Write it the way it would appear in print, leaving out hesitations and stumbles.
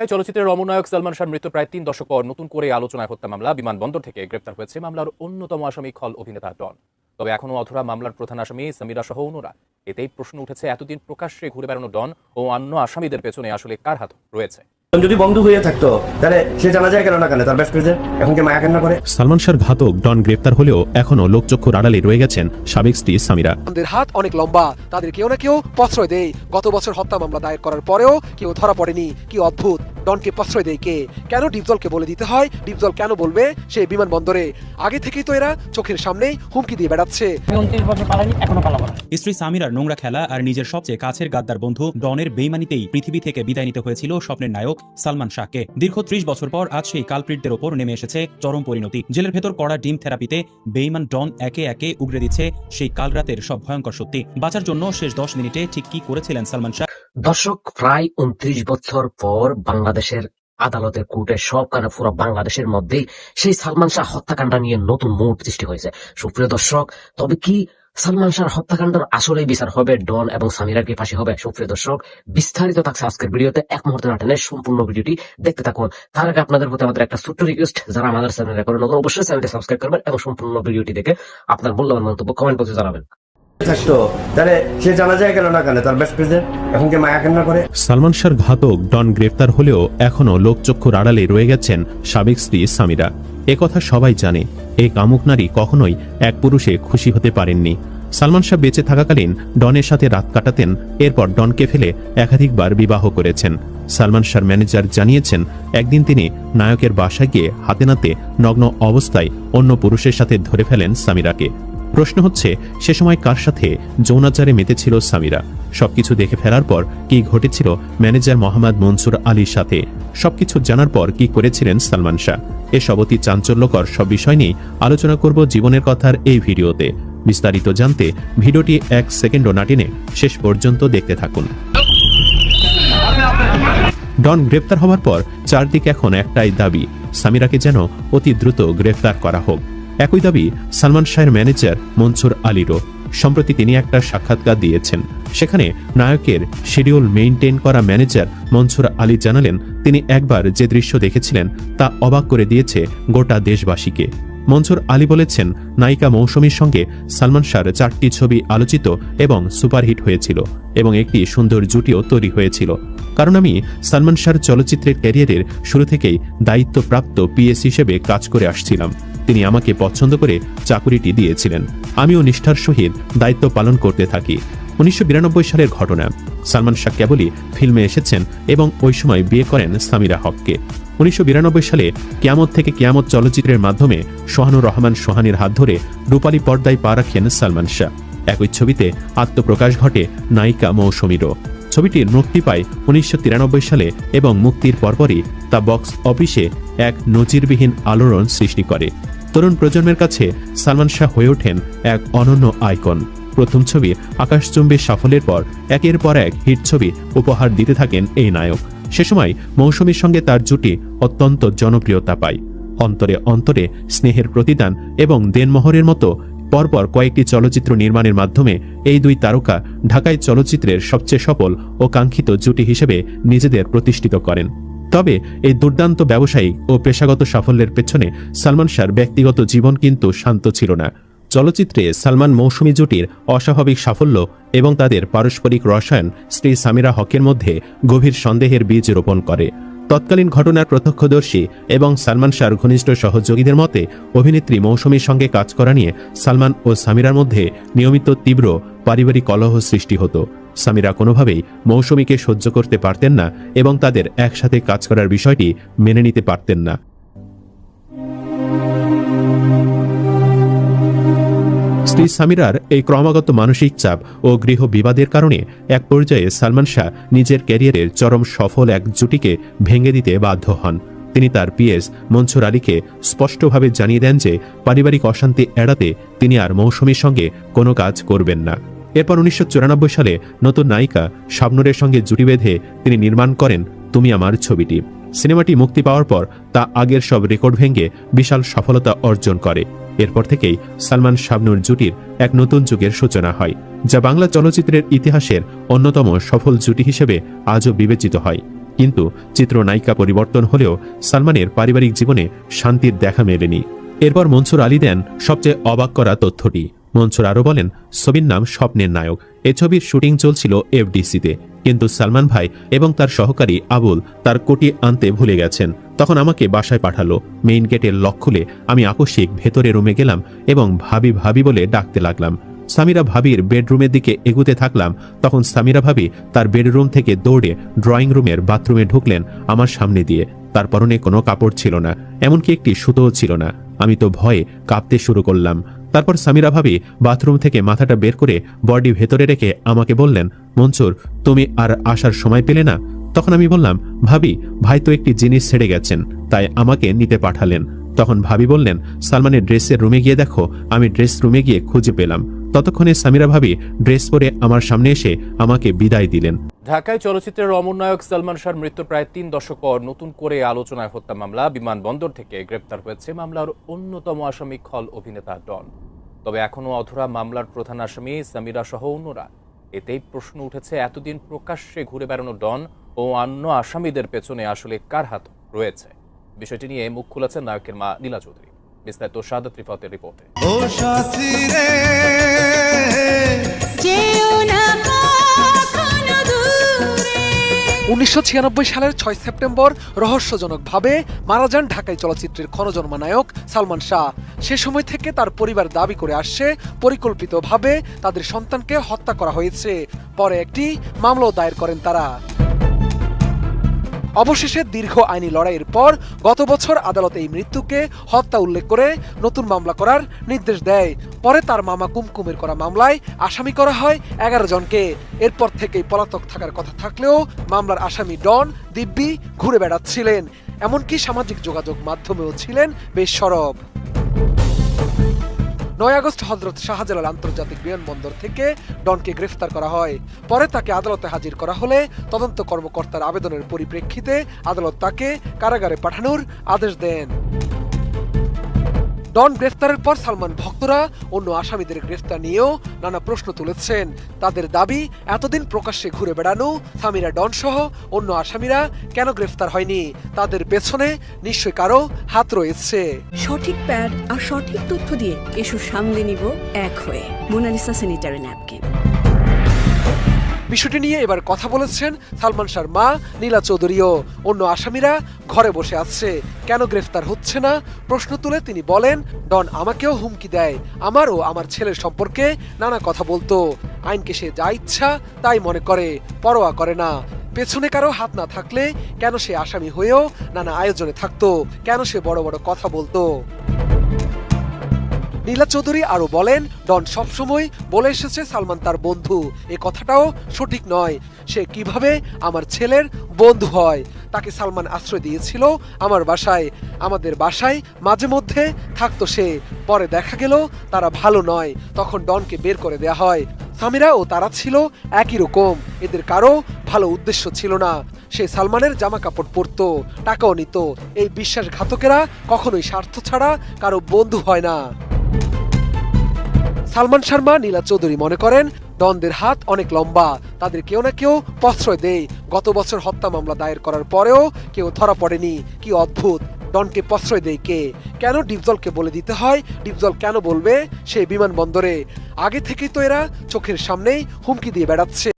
চলচ্চিত্রের রমনায়ক সালমান শাহর মৃত্যু প্রায় ৩ দশক পর নতুন করে আলোচনায় হত্যা মামলা। বিমানবন্দর থেকে গ্রেপ্তার হয়েছে মামলার অন্যতম আসামি খল অভিনেতা ডন। তবে এখনও অধরা মামলার প্রধান আসামি সামিরা সহ অন্যরা। এতেই প্রশ্ন উঠেছে, এতদিন প্রকাশ্যে ঘুরে বেড়ানো ডন ও অন্য আসামিদের পেছনে আসলে কার হাত রয়েছে। যদি বন্ধু হয়ে থাকতো তাহলে সে জানা যায় কেন না কেন তার বেস্ট ফ্রেন্ড এখন কি মায়া কান্না করে। সালমান শাহর ঘাতক ডন গ্রেপ্তার হলেও এখনো লোকচক্ষুর আড়ালে রয়ে গেছেন সাবেক স্ত্রী সামিরা। তাদের হাত অনেক লম্বা, তাদের কেউ না কেউ প্রশ্রয় দেয়। গত বছর হত্যা মামলা দায়ের করার পরেও কেউ ধরা পড়েনি। কি অদ্ভুত, ডনকে প্রশ্রয় দেয় কে? কেন ডিপজলকে বলে দিতে হয়? ডিপজল কেন বলবে সে বিমানবন্দরে? আগে থেকেই তো এরা চোখের সামনেই হুমকি দিয়ে বেড়াচ্ছে। 29 বছর পালানি, এখনো পালাবো না। স্ত্রী সামিরার নোংরা খেলা আর নিজের সবচেয়ে কাছের গাদ্দার বন্ধু ডনের বেইমানিতেই পৃথিবী থেকে বিদায় নিতে হয়েছিল স্বপ্নের নায়ক সালমান শাহকে। দীর্ঘ 30 বছর পর আজ সেই কালপ্রিটদের ওপর নেমে এসেছে চরম পরিণতি। জেলের ভেতর কড়া ডিম থেরাপিতে বেইমান ডন একে একে উগরে দিচ্ছে সেই কালরাতের সব ভয়ঙ্কর সত্যি। বাঁচার জন্য শেষ 10 মিনিটে ঠিক কি করেছিলেন সালমান শাহ? দর্শক, প্রায় 29 বছর পর বাংলাদেশের আদালতের কোর্টে সব কানে পুরো বাংলাদেশের মধ্যেই সেই সালমান শাহ হত্যাকাণ্ড নিয়ে নতুন মোড় সৃষ্টি হয়েছে। সুপ্রিয় দর্শক, তবে কি সালমান শাহর হত্যাকাণ্ডের আসলেই বিচার হবে? ডন এবং সামিরার কি ফাঁসি হবে? সুপ্রিয় দর্শক, বিস্তারিত থাকছে আজকের ভিডিওতে। এক মুহূর্তে না টেনে সম্পূর্ণ ভিডিওটি দেখতে থাকুন। তার আগে আপনাদের প্রতি আমাদের একটা ছোট্ট রিকোয়েস্ট, যারা আমাদের চ্যানেলে করে নতুন অবশ্যই চ্যানেলটি সাবস্ক্রাইব করবেন এবং সম্পূর্ণ ভিডিওটি দেখে আপনার মূল্যবান মন্তব্য কমেন্ট বক্সে জানাবেন। থাকতো তাহলে সে জানা যায় কেন না কেন তার বেস্ট ফ্রেন্ড এখন কি মায়া কান্না করে। সালমান শাহর ঘাতক ডন গ্রেপ্তার হলেও এখনো লোকচক্ষুর আড়ালে রয়ে গেছেন সাবেক স্ত্রী সামিরা। একথা সবাই জানে, এই কামুক নারী কখনোই এক পুরুষে খুশি হতে পারেননি। সালমান শাহ বেঁচে থাকাকালীন ডনের সাথে রাত কাটাতেন, এরপর ডনকে ফেলে একাধিকবার বিবাহ করেছেন। সালমান শাহর ম্যানেজার জানিয়েছেন, একদিন তিনি নায়কের বাসায় গিয়ে হাতে নাতে নগ্ন অবস্থায় অন্য পুরুষের সাথে ধরে ফেলেন সামিরাকে। প্রশ্ন হচ্ছে, সে সময় কার সাথে যৌনাচারে মেতেছিল সামিরা? সবকিছু দেখে ফেলার পর কি ঘটেছিল ম্যানেজার মোহাম্মদ মনসুর আলীর সাথে? সবকিছু জানার পর কি করেছিলেন সালমান শাহ? এসব অতি চাঞ্চল্যকর সব বিষয় নিয়ে আলোচনা করব জীবনের কথার এই ভিডিওতে। বিস্তারিত জানতে ভিডিওটি 1 সেকেন্ডও না টেনে শেষ পর্যন্ত দেখতে থাকুন। ডন গ্রেপ্তার হওয়ার পর চারদিকে এখন একটাই দাবি, সামিরাকে যেন অতি দ্রুত গ্রেপ্তার করা হোক। একই দাবি সালমান শাহের ম্যানেজার মনসুর আলীরও। সম্প্রতি তিনি একটা সাক্ষাৎকার দিয়েছেন, সেখানে নায়কের শিডিউল মেইনটেইন করা ম্যানেজার মনসুর আলী জানালেন, তিনি একবার যে দৃশ্য দেখেছিলেন তা অবাক করে দিয়েছে গোটা দেশবাসীকে। মনসুর আলী বলেছেন, নায়িকা মৌসুমীর সঙ্গে সালমান শাহর 4টি ছবি আলোচিত এবং সুপারহিট হয়েছিল এবং একটি সুন্দর জুটিও তৈরি হয়েছিল। কারণ আমি সালমান শাহর চলচ্চিত্রের ক্যারিয়ারের শুরু থেকেই দায়িত্বপ্রাপ্ত পিএস হিসেবে কাজ করে আসছিলাম। তিনি আমাকে পছন্দ করে চাকুরিটি দিয়েছিলেন, আমিও নিষ্ঠার সহিত দায়িত্ব পালন করতে থাকি। 1992 সালের ঘটনা, সালমান শাহ কেবলই ফিল্মে এসেছেন এবং ওই সময় বিয়ে করেন সামিরা হককে। 1992 সালে কিয়ামত থেকে কিয়ামত চলচ্চিত্রের মাধ্যমে সোহানুর রহমান সোহানির হাত ধরে রূপালী পর্দায় পা রাখেন সালমান শাহ। একই ছবিতে আত্মপ্রকাশ ঘটে নায়িকা মৌসুমীরও। ছবিটির মুক্তি পায় 1993 সালে এবং মুক্তির পরপরই তা বক্স অফিসে এক নজিরবিহীন আলোড়ন সৃষ্টি করে। তরুণ প্রজন্মের কাছে সালমান শাহ হয়ে ওঠেন এক অনন্য আইকন। প্রথম ছবি আকাশচুম্বী সাফল্যের পর একের পর এক হিট ছবি উপহার দিতে থাকেন এই নায়ক। সে সময় মৌসুমীর সঙ্গে তার জুটি অত্যন্ত জনপ্রিয়তা পায়। অন্তরে অন্তরে, স্নেহের প্রতিদান এবং দেনমোহরের মতো পরপর কয়েকটি চলচ্চিত্র নির্মাণের মাধ্যমে এই দুই তারকা ঢাকায় চলচ্চিত্রের সবচেয়ে সফল ও কাঙ্ক্ষিত জুটি হিসেবে নিজেদের প্রতিষ্ঠিত করেন। তবে এই দুর্দান্ত ব্যবসায়িক ও পেশাগত সাফল্যের পেছনে সালমান শাহর ব্যক্তিগত জীবন কিন্তু শান্ত ছিল না। চলচ্চিত্রে সালমান মৌসুমী জুটির অস্বাভাবিক সাফল্য এবং তাদের পারস্পরিক রসায়ন স্ত্রী সামিরা হকের মধ্যে গভীর সন্দেহের বীজ রোপণ করে। তৎকালীন ঘটনার প্রত্যক্ষদর্শী এবং সালমান শাহর ঘনিষ্ঠ সহযোগীদের মতে, অভিনেত্রী মৌসুমীর সঙ্গে কাজ করা নিয়ে সালমান ও সামিরার মধ্যে নিয়মিত তীব্র পারিবারিক কলহ সৃষ্টি হতো। সামিরা কোনোভাবেই মৌসুমীকে সহ্য করতে পারতেন না এবং তাদের একসাথে কাজ করার বিষয়টি মেনে নিতে পারতেন না। স্ত্রী সামিরার এই ক্রমাগত মানসিক চাপ ও গৃহ বিবাদের কারণে এক পর্যায়ে সালমান শাহ নিজের ক্যারিয়ারের চরম সফল এক জুটিকে ভেঙে দিতে বাধ্য হন। তিনি তার পিএস মনসুর আলীকে স্পষ্টভাবে জানিয়ে দেন যে পারিবারিক অশান্তি এড়াতে তিনি আর মৌসুমীর সঙ্গে কোনো কাজ করবেন না। এরপর 1994 সালে নতুন নায়িকা শাবনূরের সঙ্গে জুটি বেঁধে তিনি নির্মাণ করেন তুমি আমার ছবিটি। সিনেমাটি মুক্তি পাওয়ার পর তা আগের সব রেকর্ড ভেঙে বিশাল সফলতা অর্জন করে। এরপর থেকেই সালমান শাবনূর জুটির এক নতুন যুগের সূচনা হয়, যা বাংলা চলচ্চিত্রের ইতিহাসের অন্যতম সফল জুটি হিসেবে আজও বিবেচিত হয়। কিন্তু চিত্রনায়িকা পরিবর্তন হলেও সালমানের পারিবারিক জীবনে শান্তির দেখা মেলেনি। এরপর মনসুর আলী দেন সবচেয়ে অবাক করা তথ্যটি। মনসুর আরও বলেন, ছবির নাম স্বপ্নের নায়ক। এ ছবির শুটিং চলছিল এফডিসিতে, কিন্তু সালমান ভাই এবং তার সহকারী আবুল তার কোটি আনতে ভুলে গেছেন। তখন আমাকে বাসায় পাঠালো। মেইন গেটের লক খুলে আমি আকস্মিক ভেতরে রুমে গেলাম এবং ভাবি ভাবি বলে ডাকতে লাগলাম। সামিরা ভাবির বেডরুমের দিকে এগুতে থাকলাম। তখন সামিরা ভাবি তার বেডরুম থেকে দৌড়ে ড্রয়িং রুমের বাথরুমে ঢুকলেন আমার সামনে দিয়ে। তার পরনে কোনো কাপড় ছিল না, এমনকি একটি সুতোও ছিল না। আমি তো ভয়ে কাঁপতে শুরু করলাম। তারপর সামিরা ভাবি বাথরুম থেকে মাথাটা বের করে বডি ভেতরে রেখে আমাকে বললেন, মনসুর, তুমি আর আসার সময় পেলে না? তখন আমি বললাম, ভাবি, ভাই তো একটি জিনিস ছেড়ে গেছেন, তাই আমাকে নিতে পাঠালেন। তখন ভাবি বললেন, সালমানের ড্রেসের রুমে গিয়ে দেখো। আমি ড্রেস রুমে গিয়ে খুঁজে পেলাম। ততক্ষণে সামিরা ভাবি ড্রেস পরে আমার সামনে এসে আমাকে বিদায় দিলেন। ঢাকায় চলচ্চিত্রের অমর নায়ক সালমান শাহর মৃত্যুর প্রায় 3 দশক পর নতুন করে আলোচনায় হত্যা মামলা। বিমানবন্দর থেকে গ্রেপ্তার হয়েছে মামলার অন্যতম আসামি খল অভিনেতা ডন। তবে এখনও অধরা মামলার প্রধান আসামি সামিরা সহ অন্যরা। এতেই প্রশ্ন উঠেছে, এতদিন প্রকাশ্যে ঘুরে বেড়ানো ডন ও অন্য আসামিদের পেছনে আসলে কার হাত রয়েছে? বিষয়টি নিয়ে মুখ খুলেছেন নায়কের মা নীলা চৌধুরী। বিস্তারিত শাহাদাত রিফাতের রিপোর্টে। 1996 সালের 6 সেপ্টেম্বর রহস্যজনকভাবে মারা যান ঢাকাই চলচ্চিত্রের ক্ষণজন্মা নায়ক সালমান শাহ। সে সময় থেকে তার পরিবার দাবি করে আসছে পরিকল্পিতভাবে তাদের সন্তানকে হত্যা করা হয়েছে। পরে একটি মামলাও দায়ের করেন তারা। অবশেষে দীর্ঘ আইনি লড়াইয়ের পর গত বছর আদালত এই মৃত্যুকে হত্যা উল্লেখ করে নতুন মামলা করার নির্দেশ দেয়। পরে তার মামা কুমকুমের করা মামলায় আসামি করা হয় 11 জনকে। এরপর থেকেই পলাতক থাকার কথা থাকলেও মামলার আসামি ডন দিব্যি ঘুরে বেড়াচ্ছিলেন, এমনকি সামাজিক যোগাযোগ মাধ্যমেও ছিলেন বেশ সরব। 9 আগস্ট হযরত শাহজালাল আন্তর্জাতিক বিমানবন্দর থেকে ডনকে গ্রেফতার করা হয়। পরে তাকে আদালতে হাজির করা হলে তদন্ত কর্মকর্তার আবেদনের পরিপ্রেক্ষিতে আদালত তাকে কারাগারে পাঠানোর আদেশ দেন। ডন গ্রেফতারের পর সালমান ভক্তরা অন্য আসামিদের গ্রেফতার নিয়েও নানা প্রশ্ন তুলেছেন। তাদের দাবি, এতদিন প্রকাশ্যে ঘুরে বেড়ানো সামিরা ডন সহ অন্য আসামিরা কেন গ্রেফতার হয়নি? তাদের পেছনে নিশ্চয়ই কারো হাত রয়েছে। সঠিক প্যাড আর সঠিক তথ্য দিয়ে ইস্যু সামলে নিব এক হয়ে। Monalisa sanitary napkin. বিষয়টি নিয়ে এবার কথা বলেছেন সালমান শাহর মা নীলা চৌধুরীও। অন্য আসামিরা ঘরে বসে আছে, কেন গ্রেফতার হচ্ছে না প্রশ্ন তুলে তিনি বলেন, ডন আমাকেও হুমকি দেয়, আমার ও আমার ছেলের সম্পর্কে নানা কথা বলতো। আইনকে সে যা ইচ্ছা তাই মনে করে, পরোয়া করে না। পেছনে কারো হাত না থাকলে কেন সে আসামি হয়েও নানা আয়োজনে থাকতো? কেন সে বড় বড় কথা বলতো? নীলা চৌধুরী আরো বলেন, ডন সবসময় বলে এসেছে সালমান তার বন্ধু। এ কথাটাও সঠিক নয়। সে কিভাবে আমার ছেলের বন্ধু হয়? তাকে সালমান আশ্রয় দিয়েছিল আমার বাসায়, আমাদের বাসায় মাঝে মধ্যে থাকতো সে। পরে দেখা গেল তারা ভালো নয়, তখন ডনকে বের করে দেয়া হয়। সামিরা ও তারা ছিল একই রকম, এদের কারো ভালো উদ্দেশ্য ছিল না। সে সালমানের জামা কাপড় পরতো, টাকাও নিত। এই বিশ্বাসঘাতকেরা কখনোই স্বার্থ ছাড়া কারো বন্ধু হয় না। সালমান শর্মা নীলা চৌধুরী মনে করেন, ডনদের হাত অনেক লম্বা, তাদের কেউ না কেউ প্রশ্রয় দেয়। গত বছর হত্যা মামলা দায়ের করার পরেও কেউ ধরা পড়েনি। কি অদ্ভুত, ডনকে প্রশ্রয় দেয় কে? কেন ডিপজলকে বলে দিতে হয়? ডিপজল কেন বলবে সেই বিমানবন্দরে? আগে থেকেই তো এরা চোখের সামনেই হুমকি দিয়ে বেড়াচ্ছে।